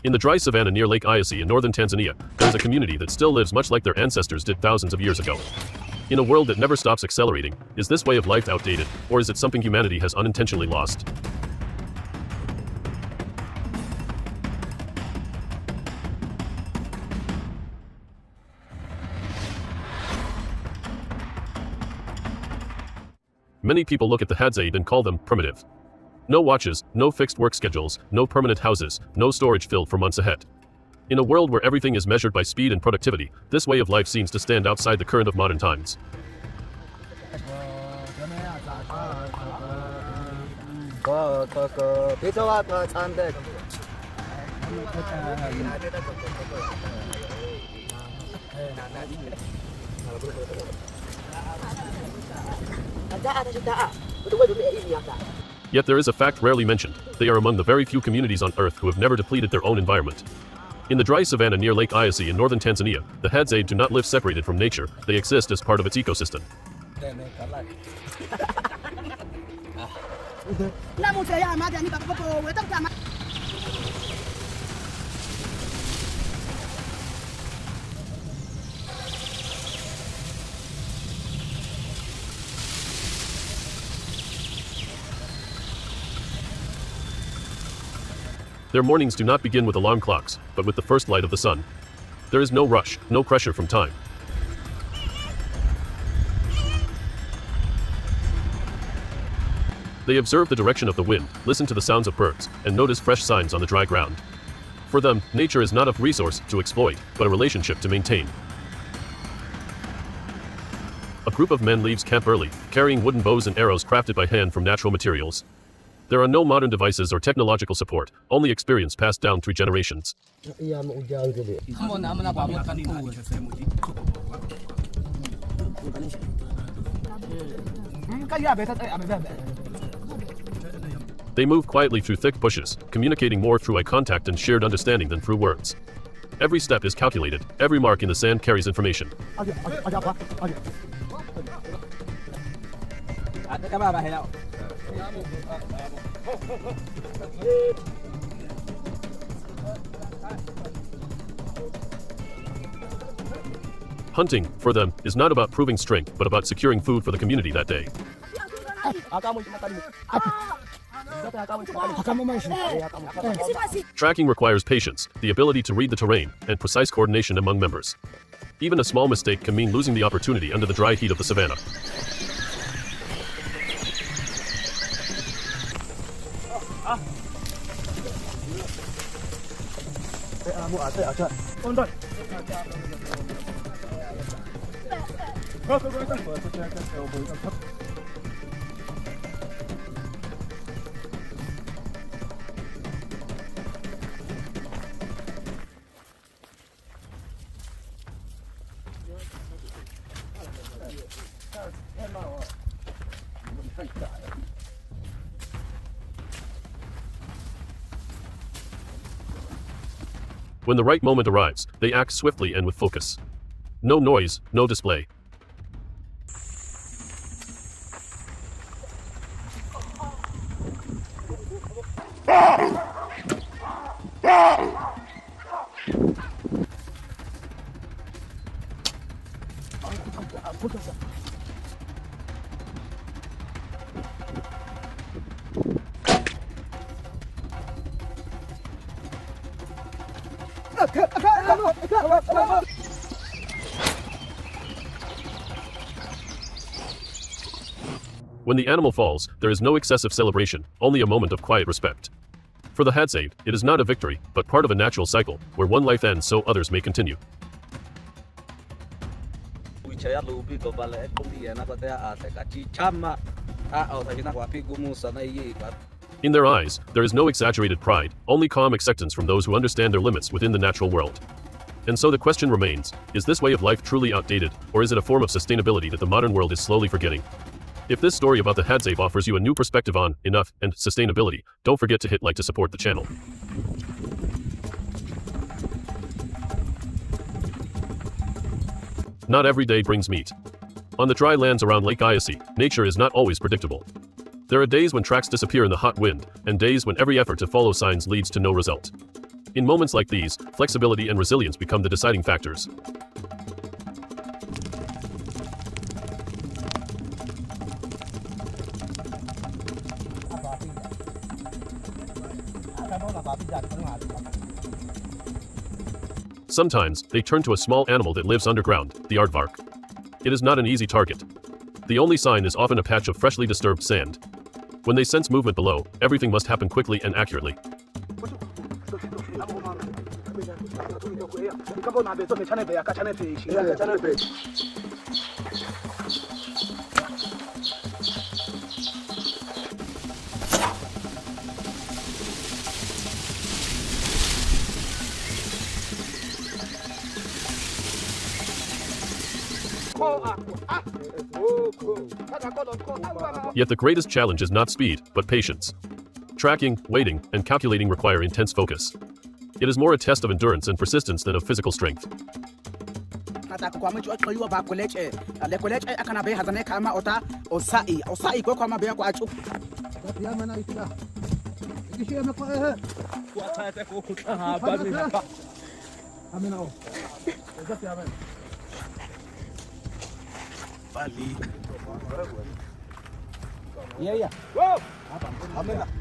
In the dry savanna near Lake Eyasi in northern Tanzania, there is a community that still lives much like their ancestors did thousands of years ago. In a world that never stops accelerating, is this way of life outdated, or is it something humanity has unintentionally lost? Many people look at the Hadzabe and call them primitive. No watches, no fixed work schedules, no permanent houses, no storage filled for months ahead. In a world where everything is measured by speed and productivity, this way of life seems to stand outside the current of modern times. Yet there is a fact rarely mentioned. They are among the very few communities on Earth who have never depleted their own environment. In the dry savanna near Lake Eyasi in northern Tanzania, the Hadzabe do not live separated from nature, they exist as part of its ecosystem. Their mornings do not begin with alarm clocks, but with the first light of the sun. There is no rush, no pressure from time. They observe the direction of the wind, listen to the sounds of birds, and notice fresh signs on the dry ground. For them, nature is not a resource to exploit, but a relationship to maintain. A group of men leaves camp early, carrying wooden bows and arrows crafted by hand from natural materials. There are no modern devices or technological support, only experience passed down through generations. They move quietly through thick bushes, communicating more through eye contact and shared understanding than through words. Every step is calculated, every mark in the sand carries information. Hunting, for them, is not about proving strength but about securing food for the community that day. Tracking requires patience, the ability to read the terrain, and precise coordination among members. Even a small mistake can mean losing the opportunity under the dry heat of the savannah. When the right moment arrives, they act swiftly and with focus. No noise, no display. When the animal falls, there is no excessive celebration, only a moment of quiet respect. For the Hadzabe, it is not a victory, but part of a natural cycle, where one life ends so others may continue. In their eyes, there is no exaggerated pride, only calm acceptance from those who understand their limits within the natural world. And so the question remains, is this way of life truly outdated, or is it a form of sustainability that the modern world is slowly forgetting? If this story about the Hadzabe offers you a new perspective on enough and sustainability, don't forget to hit like to support the channel. Not every day brings meat. On the dry lands around Lake Eyasi, nature is not always predictable. There are days when tracks disappear in the hot wind, and days when every effort to follow signs leads to no result. In moments like these, flexibility and resilience become the deciding factors. Sometimes, they turn to a small animal that lives underground, the aardvark. It is not an easy target. The only sign is often a patch of freshly disturbed sand. When they sense movement below, everything must happen quickly and accurately. Yet the greatest challenge is not speed, but patience. Tracking, waiting, and calculating require intense focus. It is more a test of endurance and persistence than of physical strength.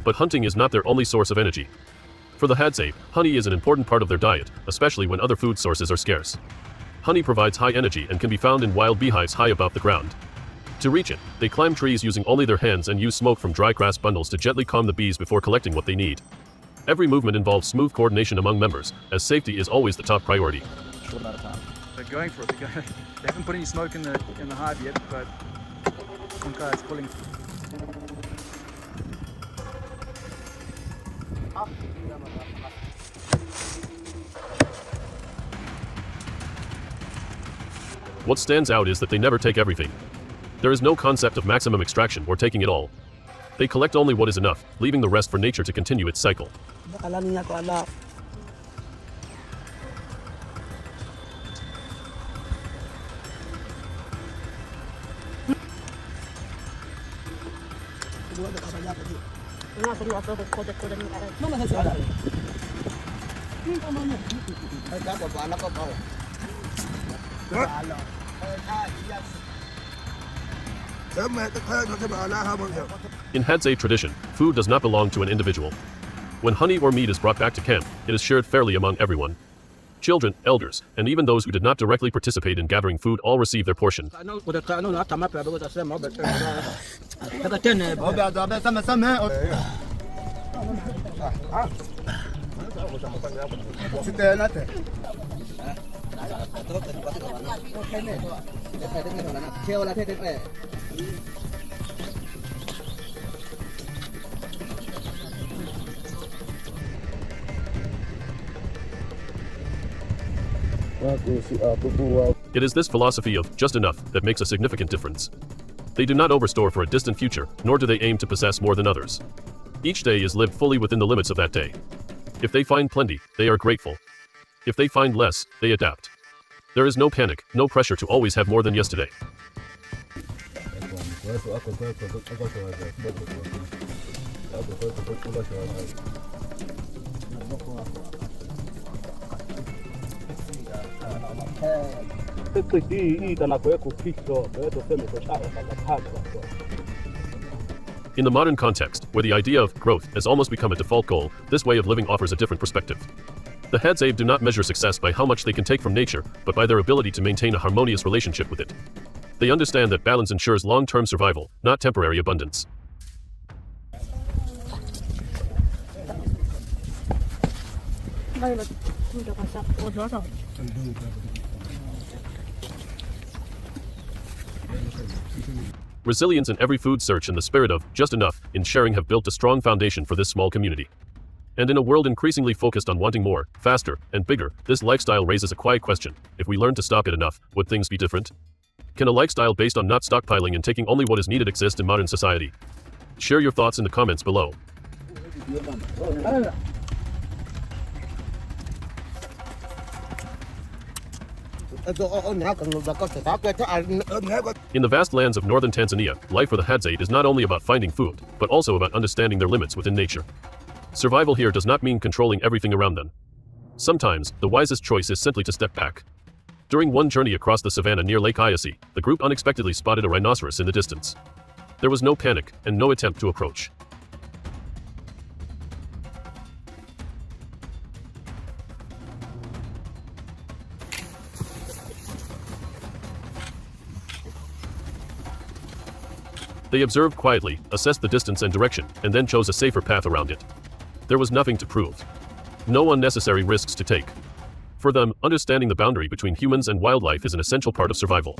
But hunting is not their only source of energy. For the Hadzabe, honey is an important part of their diet, especially when other food sources are scarce. Honey provides high energy and can be found in wild beehives high above the ground. To reach it, they climb trees using only their hands and use smoke from dry grass bundles to gently calm the bees before collecting what they need. Every movement involves smooth coordination among members, as safety is always the top priority. They're going for it. They haven't put any smoke in the hive yet, but some guy's pulling. What stands out is that they never take everything. There is no concept of maximum extraction or taking it all. They collect only what is enough, leaving the rest for nature to continue its cycle. In Hadzabe tradition, food does not belong to an individual. When honey or meat is brought back to camp, it is shared fairly among everyone. Children, elders, and even those who did not directly participate in gathering food all receive their portion. It is this philosophy of just enough that makes a significant difference. They do not overstore for a distant future, nor do they aim to possess more than others. Each day is lived fully within the limits of that day. If they find plenty, they are grateful. If they find less, they adapt. There is no panic, no pressure to always have more than yesterday. In the modern context, where the idea of growth has almost become a default goal, this way of living offers a different perspective. The Hadzabe do not measure success by how much they can take from nature, but by their ability to maintain a harmonious relationship with it. They understand that balance ensures long-term survival, not temporary abundance. Resilience in every food search and the spirit of just enough in sharing have built a strong foundation for this small community. And in a world increasingly focused on wanting more, faster, and bigger, this lifestyle raises a quiet question. If we learned to stop at enough, would things be different? Can a lifestyle based on not stockpiling and taking only what is needed exist in modern society? Share your thoughts in the comments below. In the vast lands of northern Tanzania, life for the Hadzabe is not only about finding food, but also about understanding their limits within nature. Survival here does not mean controlling everything around them. Sometimes, the wisest choice is simply to step back. During one journey across the savannah near Lake Eyasi, the group unexpectedly spotted a rhinoceros in the distance. There was no panic, and no attempt to approach. They observed quietly, assessed the distance and direction, and then chose a safer path around it. There was nothing to prove. No unnecessary risks to take. For them, understanding the boundary between humans and wildlife is an essential part of survival.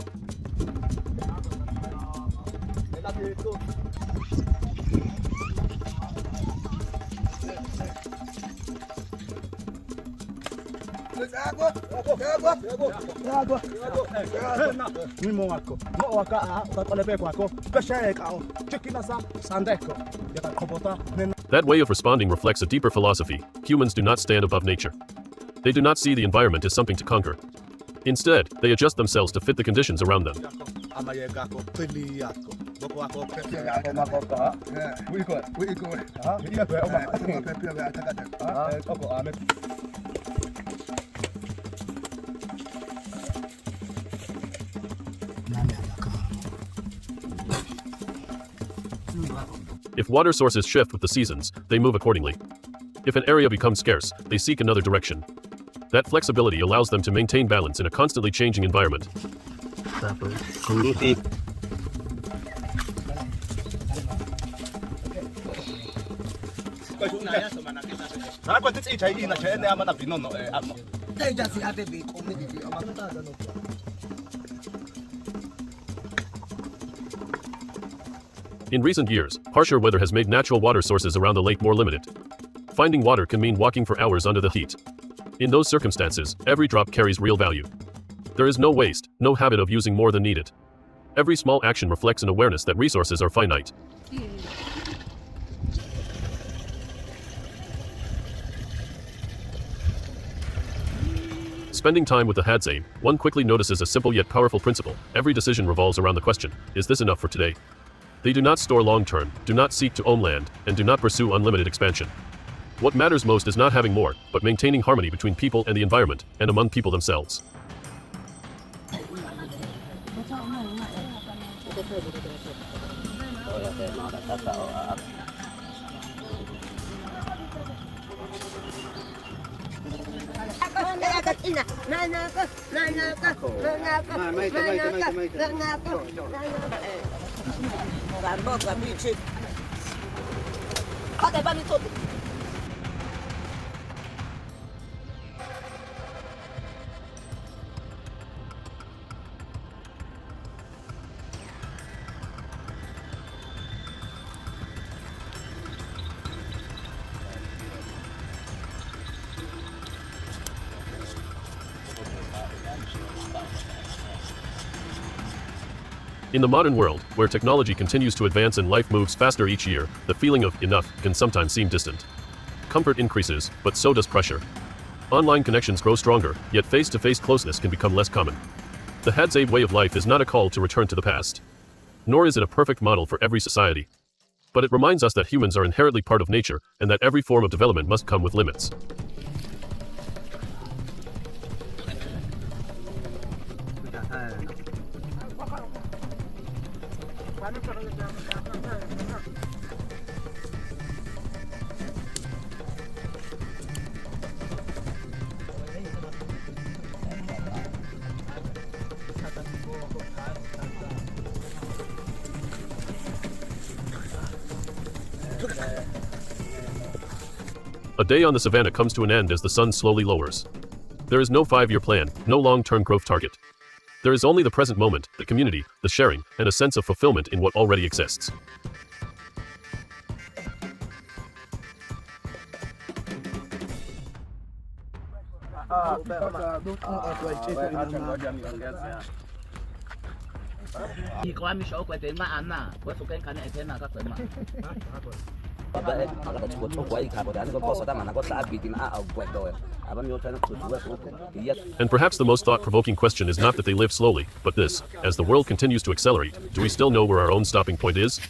That way of responding reflects a deeper philosophy. Humans do not stand above nature. They do not see the environment as something to conquer. Instead, they adjust themselves to fit the conditions around them. If water sources shift with the seasons, they move accordingly. If an area becomes scarce, they seek another direction. That flexibility allows them to maintain balance in a constantly changing environment. In recent years, harsher weather has made natural water sources around the lake more limited. Finding water can mean walking for hours under the heat. In those circumstances, every drop carries real value. There is no waste, no habit of using more than needed. Every small action reflects an awareness that resources are finite. Spending time with the Hadzabe, one quickly notices a simple yet powerful principle. Every decision revolves around the question, is this enough for today? They do not store long-term, do not seek to own land, and do not pursue unlimited expansion. What matters most is not having more, but maintaining harmony between people and the environment, and among people themselves. In the modern world, where technology continues to advance and life moves faster each year, the feeling of enough can sometimes seem distant. Comfort increases, but so does pressure. Online connections grow stronger, yet face-to-face closeness can become less common. The Hadzabe way of life is not a call to return to the past. Nor is it a perfect model for every society. But it reminds us that humans are inherently part of nature, and that every form of development must come with limits. A day on the savannah comes to an end as the sun slowly lowers. There is no 5-year plan, no long-term growth target. There is only the present moment, the community, the sharing, and a sense of fulfillment in what already exists. And perhaps the most thought-provoking question is not that they live slowly, but this: as the world continues to accelerate, do we still know where our own stopping point is?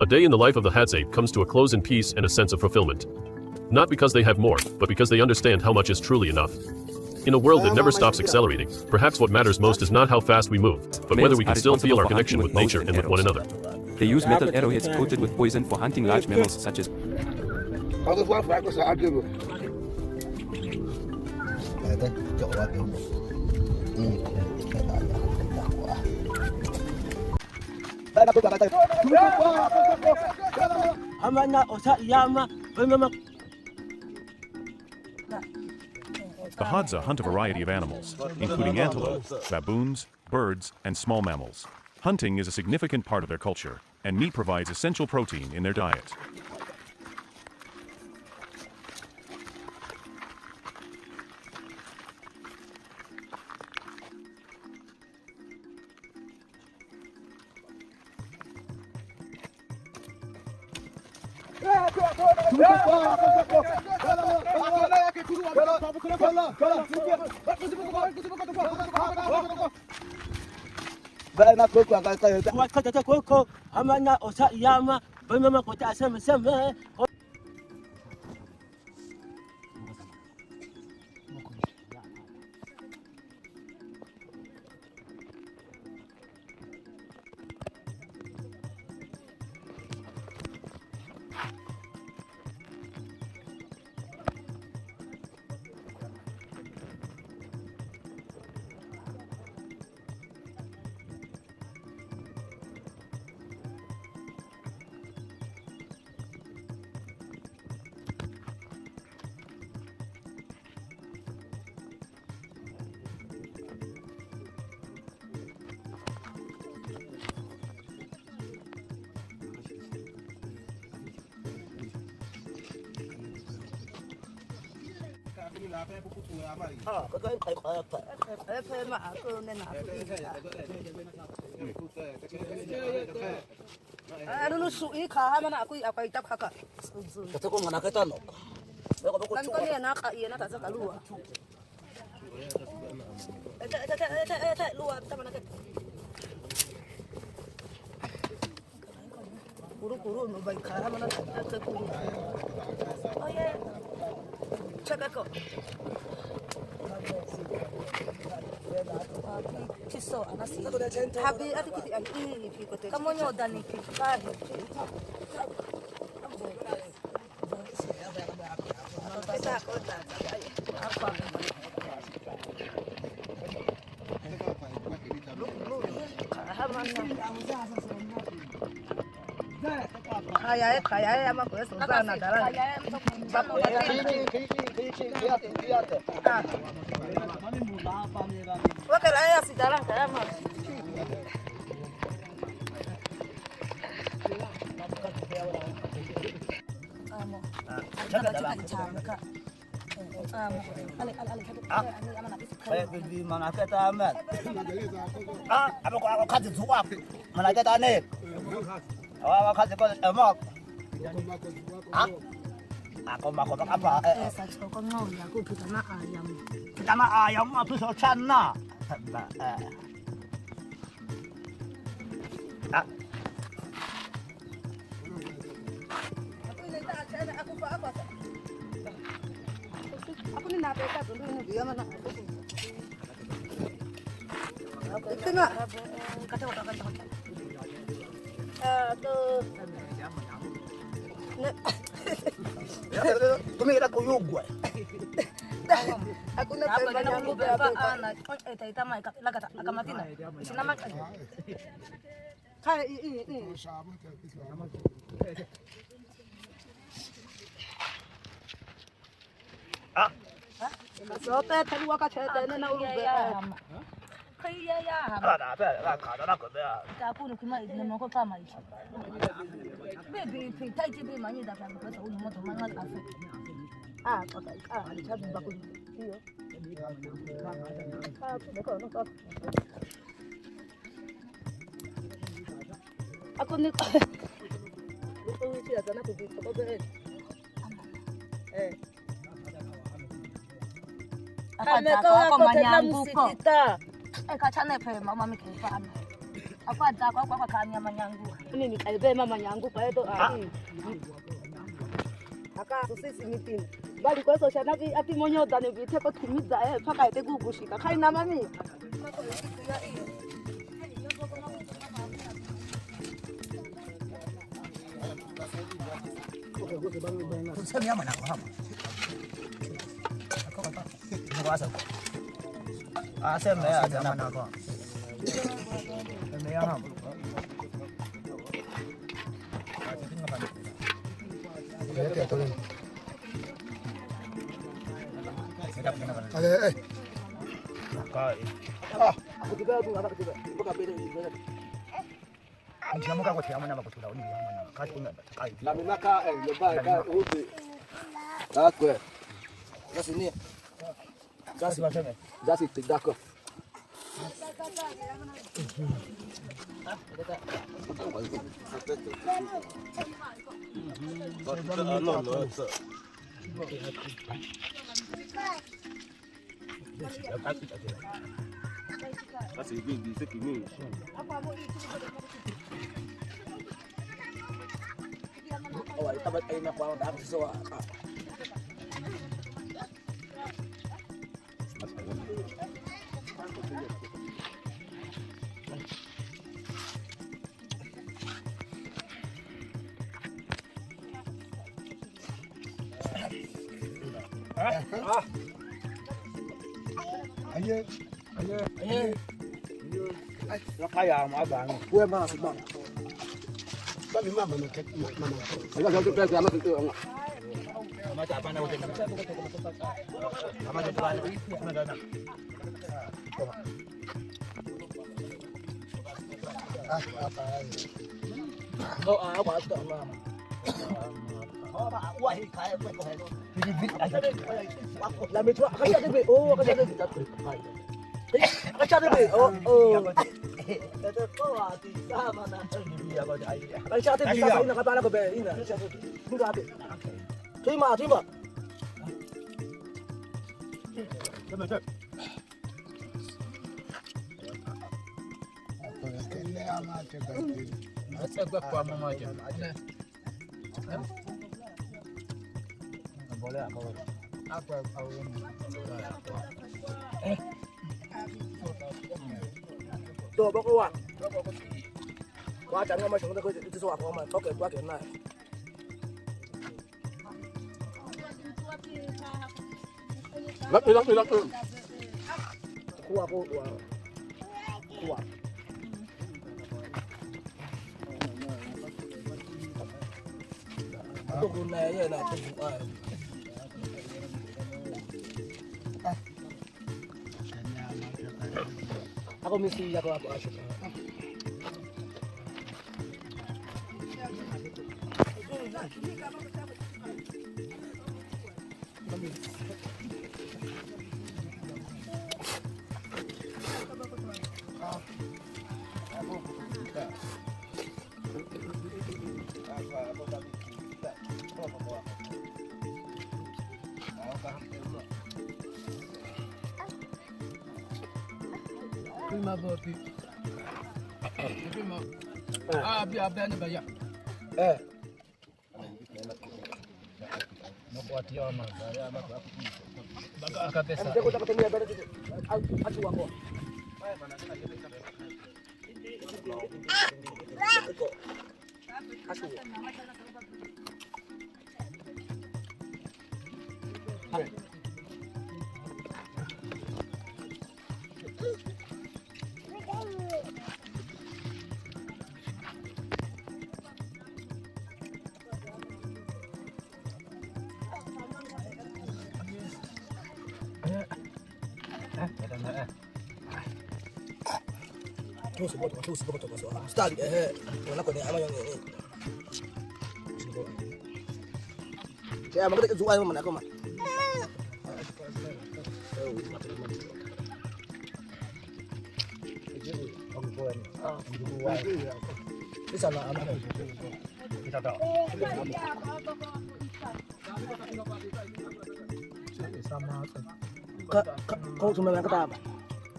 A day in the life of the Hadzabe comes to a close in peace and a sense of fulfillment. Not because they have more, but because they understand how much is truly enough. In a world that never stops accelerating, perhaps what matters most is not how fast we move, but whether we can still feel our connection with nature and with one another. They use metal arrowheads coated with poison for hunting large mammals such as The Hadza hunt a variety of animals, including antelope, baboons, birds, and small mammals. Hunting is a significant part of their culture, and meat provides essential protein in their diet. Aku ni itu sih ada nak pergi apa ber? Kami kau aku dalam musita. Kacana pe mama mikir paham. Aku ada aku kami menyanggu. Ini ni kalau be mama nyanggu pada tu Aka sisi mitin. Bali kwa so shana ki api monyo dane bi te ko timida paka ite gugushika. Kai na mami. Sema mana kwa hapa. Kwa sababu. Sema ya jana mana kwa. Sema ya hapa. Aku juga tu ada juga. Bukan beda juga. Kamu kan kau tiada mana aku sudah ini mana. Kau pun tak. Lami maka lebar ka ubi. Aku. Gas ini. Gas macam ni. Gas itu dak. Oh, kita buat ini nak buat apa sesuatu. Ayo. Nak kaya mau abang. Kue mana sebang? Tapi mama nak mana. Agak jauh tu sama tu. Macam apa nak buat? Apa jadi balik? Mana dah? Apa? Oh, apa tu mama? Wah, kaya apa kau? Jadi bit aja. Lami tu akan jadi be. Oh, akan jadi be. Akan jadi be. Oh. Itu kau hati sama nak dia kau jadi. Akan jadi be. Tapi nak kata nak be. Ini. Tunggu abe. Terima. Betul. Apa kau mama aja? Boleh apa kau ini? Tu bawa. Wah, jangan macam tu itu soal apa? Pakai buat kena. Lap. Kuah. Itu gunanya nak tujuan. Aku mesti jaga apa asyik. Prima bopi. Prima. Biar ni banyak. Mau buat dia mah, saya mah aku. Baga akan pesa. Aku tak ketemu ada tu. Acu aku. Acu. Terus sebut soal. Start wala ko ni ama yang ini. Saya mau kita jual mana aku mah. Bisa lah anak. Kita tahu. Sama. Kau cuma yang kata apa?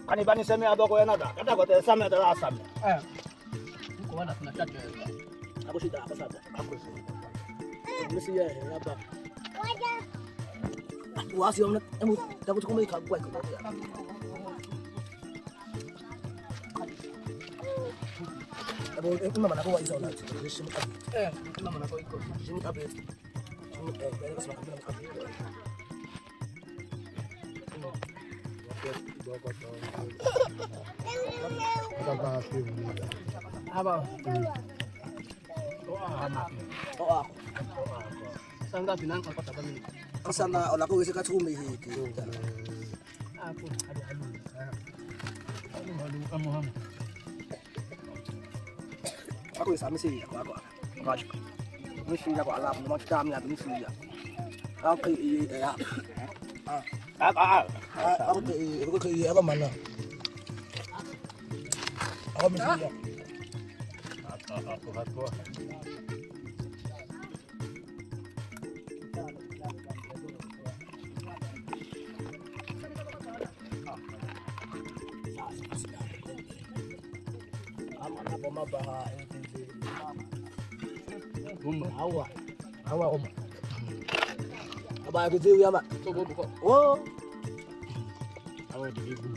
Kan ibani semi apa kau yang ada? Kata kau teh sama ada asam. Kau mana kena caca? Aku sudah apa saja. Aku sudah. Mesti ya apa? Wah sih om nak, emu takut kau mereka kuat kau ya. Abo mama nak kau iso nak. Mama nak kau ikut. Sini kabe. Sini beres makan minum kabe. Apa? Oh, Sangka binang kau kata kami. sana ola ko isa ka tsumi hiti. Aku ada alu. Alu kamu ham. Ako isa misi ako. Raj. Misi ako alam mo kami na misi ya. Ako ya. Ako kay ako man. Ako misi ya. Ako. Hawa om. Abang kecil ya mak. Coba buka. Oh, Awak di ibu.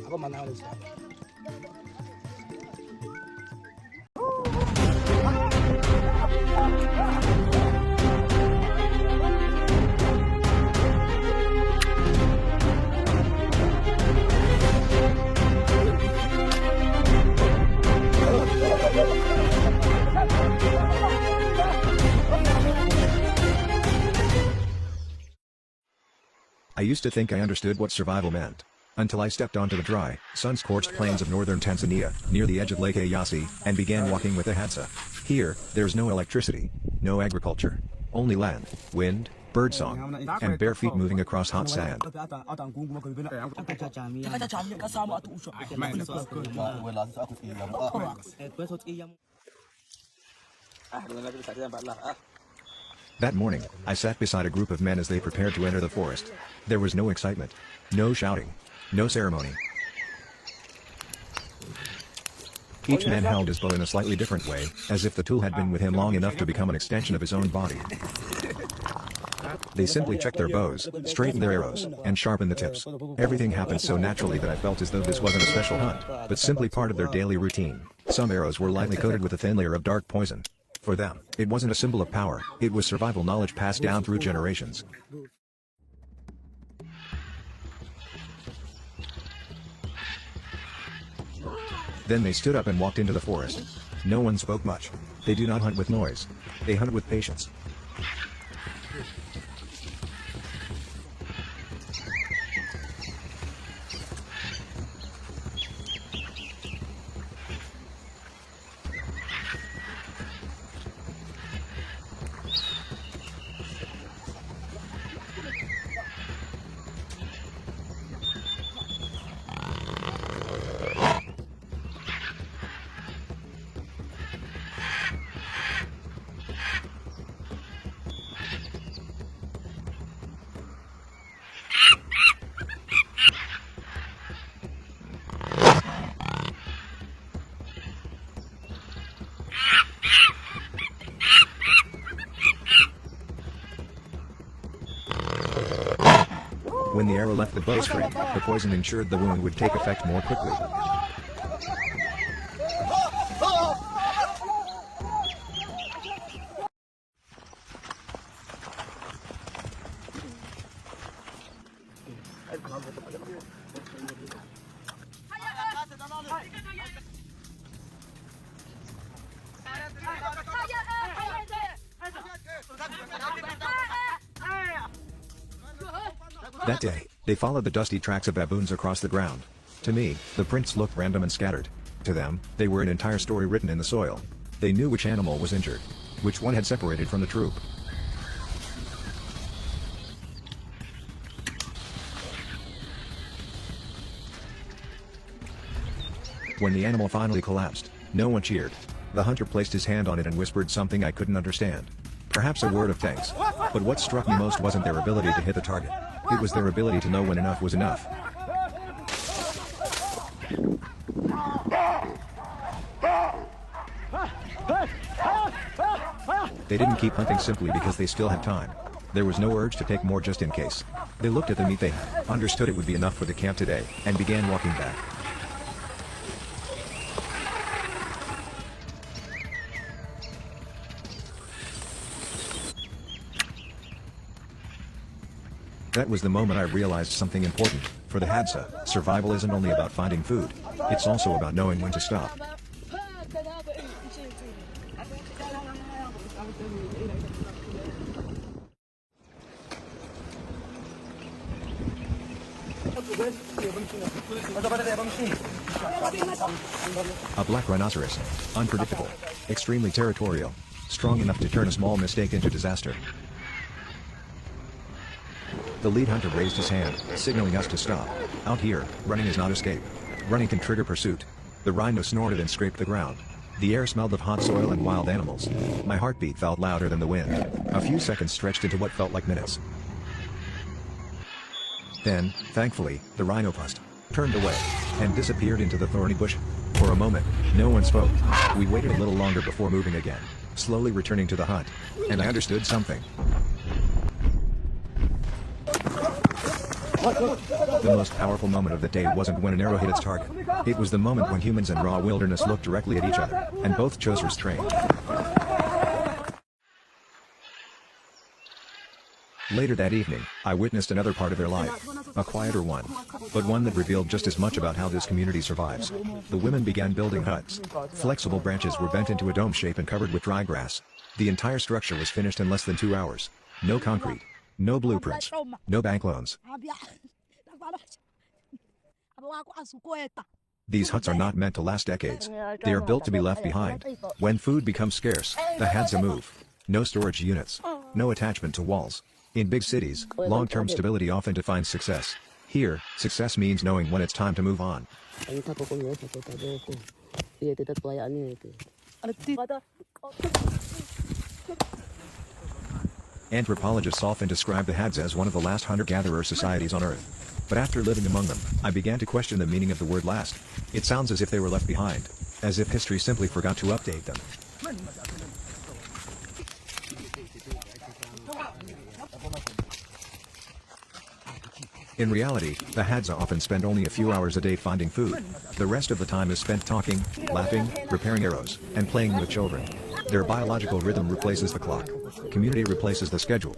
aku mana harus. I used to think I understood what survival meant, until I stepped onto the dry, sun-scorched plains of northern Tanzania, near the edge of Lake Eyasi, and began walking with a Hadzabe. Here, there's no electricity, no agriculture, only land, wind, birdsong, and bare feet moving across hot sand. That morning, I sat beside a group of men as they prepared to enter the forest. There was no excitement, no shouting, no ceremony. Each man held his bow in a slightly different way, as if the tool had been with him long enough to become an extension of his own body. They simply checked their bows, straightened their arrows, and sharpened the tips. Everything happened so naturally that I felt as though this wasn't a special hunt, but simply part of their daily routine. Some arrows were lightly coated with a thin layer of dark poison. For them, it wasn't a symbol of power, it was survival knowledge passed down through generations. Then they stood up and walked into the forest. No one spoke much. They do not hunt with noise. They hunt with patience. When the arrow left the bowstring, the poison ensured the wound would take effect more quickly. That day, they followed the dusty tracks of baboons across the ground. To me, the prints looked random and scattered. To them, they were an entire story written in the soil. They knew which animal was injured, which one had separated from the troop. When the animal finally collapsed, no one cheered. The hunter placed his hand on it and whispered something I couldn't understand. Perhaps a word of thanks. But what struck me most wasn't their ability to hit the target. It was their ability to know when enough was enough. They didn't keep hunting simply because they still had time. There was no urge to take more just in case. They looked at the meat they had, understood it would be enough for the camp today, and began walking back. That was the moment I realized something important. For the Hadza, survival isn't only about finding food. It's also about knowing when to stop. A black rhinoceros. Unpredictable. Extremely territorial. Strong enough to turn a small mistake into disaster. The lead hunter raised his hand, signaling us to stop. Out here, running is not escape. Running can trigger pursuit. The rhino snorted and scraped the ground. The air smelled of hot soil and wild animals. My heartbeat felt louder than the wind. A few seconds stretched into what felt like minutes. Then, thankfully, the rhino paused, turned away, and disappeared into the thorny bush. For a moment, no one spoke. We waited a little longer before moving again, slowly returning to the hunt. And I understood something. The most powerful moment of the day wasn't when an arrow hit its target. It was the moment when humans and raw wilderness looked directly at each other, and both chose restraint. Later that evening, I witnessed another part of their life. A quieter one. But one that revealed just as much about how this community survives. The women began building huts. Flexible branches were bent into a dome shape and covered with dry grass. The entire structure was finished in less than 2 hours. No concrete. No blueprints. No bank loans. These huts are not meant to last decades. They are built to be left behind. When food becomes scarce, the Hadza move. No storage units. No attachment to walls. In big cities, long-term stability often defines success. Here, success means knowing when it's time to move on. Anthropologists often describe the Hadza as one of the last hunter-gatherer societies on Earth. But after living among them, I began to question the meaning of the word last. It sounds as if they were left behind. As if history simply forgot to update them. In reality, the Hadza often spend only a few hours a day finding food. The rest of the time is spent talking, laughing, repairing arrows, and playing with children. Their biological rhythm replaces the clock. Community replaces the schedule.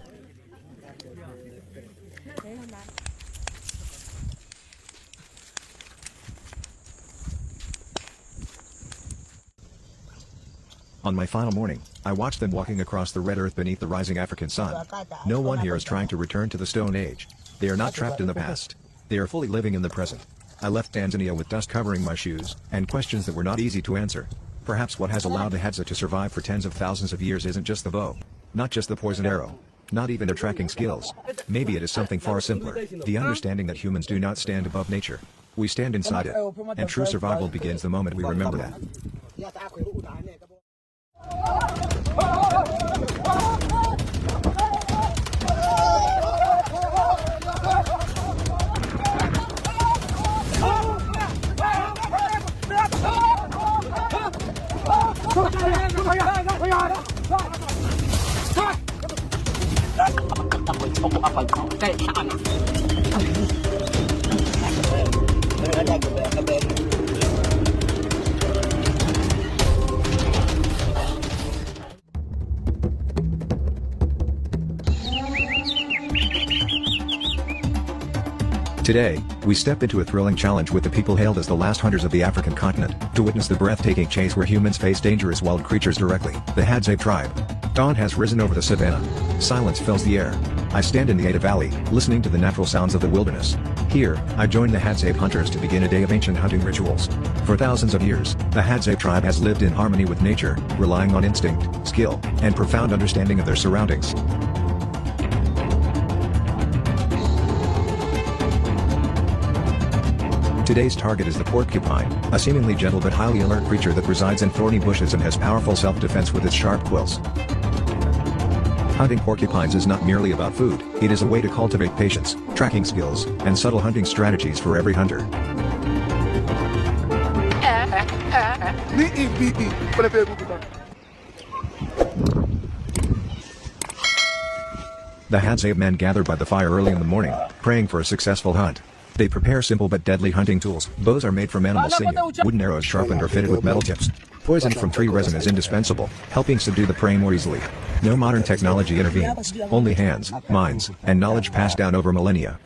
On my final morning, I watched them walking across the red earth beneath the rising African sun. No one here is trying to return to the Stone Age. They are not trapped in the past. They are fully living in the present. I left Tanzania with dust covering my shoes, and questions that were not easy to answer. Perhaps what has allowed the Hadza to survive for tens of thousands of years isn't just the bow. Not just the poisoned arrow. Not even their tracking skills. Maybe it is something far simpler. The understanding that humans do not stand above nature. We stand inside it. And true survival begins the moment we remember that. Today, we step into a thrilling challenge with the people hailed as the last hunters of the African continent, to witness the breathtaking chase where humans face dangerous wild creatures directly, the Hadzabe tribe. Dawn has risen over the savannah. Silence fills the air. I stand in the Ada Valley, listening to the natural sounds of the wilderness. Here, I join the Hadzabe hunters to begin a day of ancient hunting rituals. For thousands of years, the Hadzabe tribe has lived in harmony with nature, relying on instinct, skill, and profound understanding of their surroundings. Today's target is the porcupine, a seemingly gentle but highly alert creature that resides in thorny bushes and has powerful self-defense with its sharp quills. Hunting porcupines is not merely about food, it is a way to cultivate patience, tracking skills, and subtle hunting strategies for every hunter. The Hadzabe men gather by the fire early in the morning, praying for a successful hunt. They prepare simple but deadly hunting tools. Bows are made from animal sinew, wooden arrows sharpened or fitted with metal tips. Poison from tree resin is indispensable, helping subdue the prey more easily. No modern technology intervenes, only hands, minds, and knowledge passed down over millennia.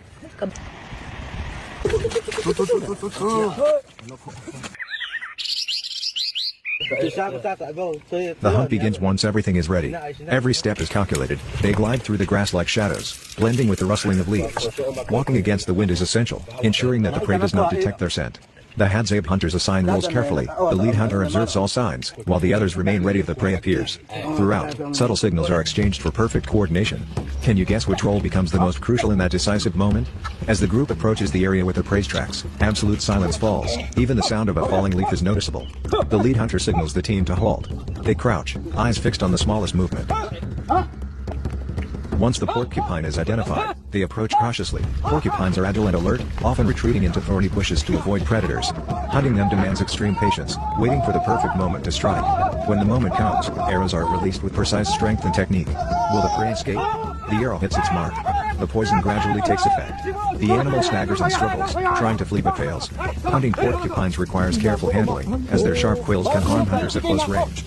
The hunt begins once everything is ready. Every step is calculated. They glide through the grass like shadows, blending with the rustling of leaves. Walking against the wind is essential, ensuring that the prey does not detect their scent. The Hadzabe hunters assign rules carefully. The lead hunter observes all signs, while the others remain ready if the prey appears. Throughout, subtle signals are exchanged for perfect coordination. Can you guess which role becomes the most crucial in that decisive moment? As the group approaches the area with the prey's tracks, absolute silence falls. Even the sound of a falling leaf is noticeable. The lead hunter signals the team to halt. They crouch, eyes fixed on the smallest movement. Once the porcupine is identified, they approach cautiously. Porcupines are agile and alert, often retreating into thorny bushes to avoid predators. Hunting them demands extreme patience, waiting for the perfect moment to strike. When the moment comes, arrows are released with precise strength and technique. Will the prey escape? The arrow hits its mark. The poison gradually takes effect. The animal staggers and struggles, trying to flee but fails. Hunting porcupines requires careful handling, as their sharp quills can harm hunters at close range.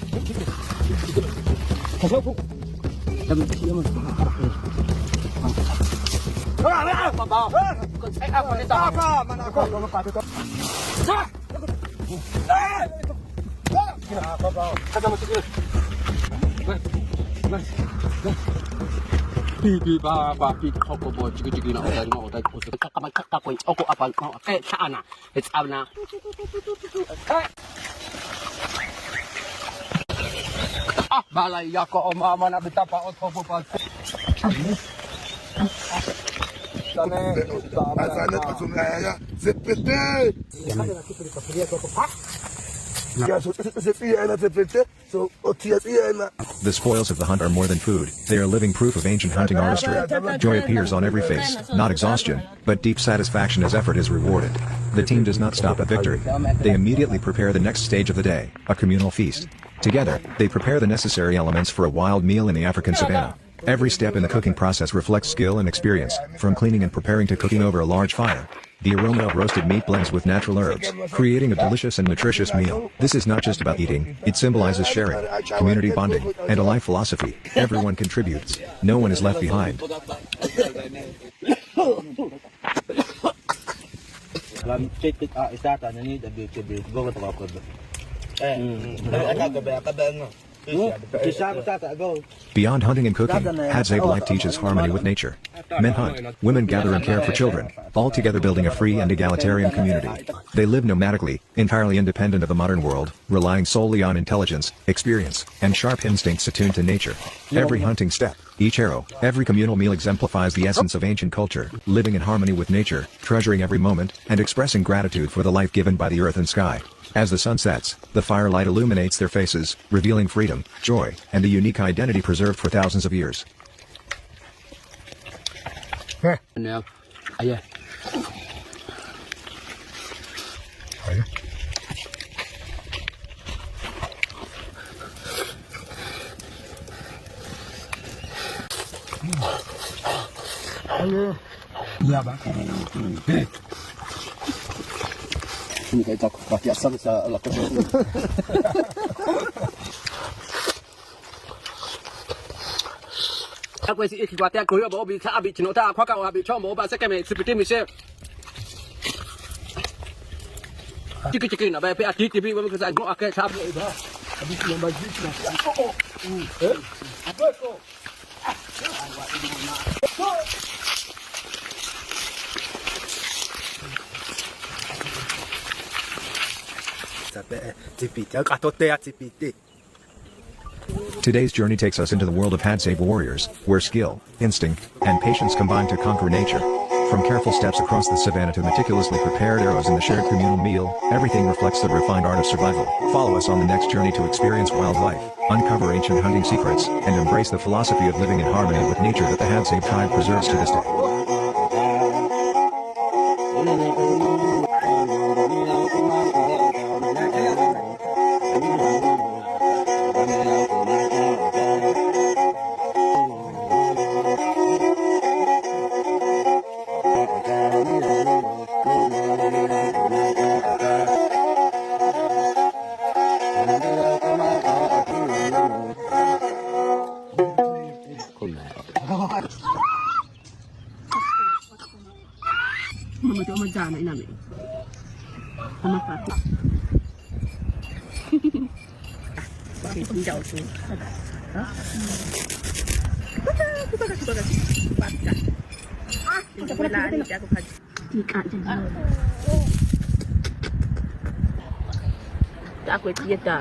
The spoils of the hunt are more than food, they are living proof of ancient hunting artistry. Joy appears on every face, not exhaustion, but deep satisfaction as effort is rewarded. The team does not stop at victory. They immediately prepare the next stage of the day, a communal feast. Together, they prepare the necessary elements for a wild meal in the African savannah. Every step in the cooking process reflects skill and experience, from cleaning and preparing to cooking over a large fire. The aroma of roasted meat blends with natural herbs, creating a delicious and nutritious meal. This is not just about eating, it symbolizes sharing, community bonding, and a life philosophy. Everyone contributes. No one is left behind. Beyond hunting and cooking, Hadzabe life teaches harmony with nature. Men hunt, women gather and care for children, all together building a free and egalitarian community. They live nomadically, entirely independent of the modern world, relying solely on intelligence, experience, and sharp instincts attuned to nature. Every hunting step, each arrow, every communal meal exemplifies the essence of ancient culture, living in harmony with nature, treasuring every moment, and expressing gratitude for the life given by the earth and sky. As the sun sets, the firelight illuminates their faces, revealing freedom, joy, and a unique identity preserved for thousands of years. Today's journey takes us into the world of Hadzabe warriors, where skill, instinct, and patience combine to conquer nature. From careful steps across the savannah to meticulously prepared arrows in the shared communal meal, everything reflects the refined art of survival. Follow us on the next journey to experience wildlife, uncover ancient hunting secrets, and embrace the philosophy of living in harmony with nature that the Hadzabe tribe preserves to this day. Majana inami. Sama pati. Jauh tu. Kita lari aku kaji. Tika je. Tak aku tiada.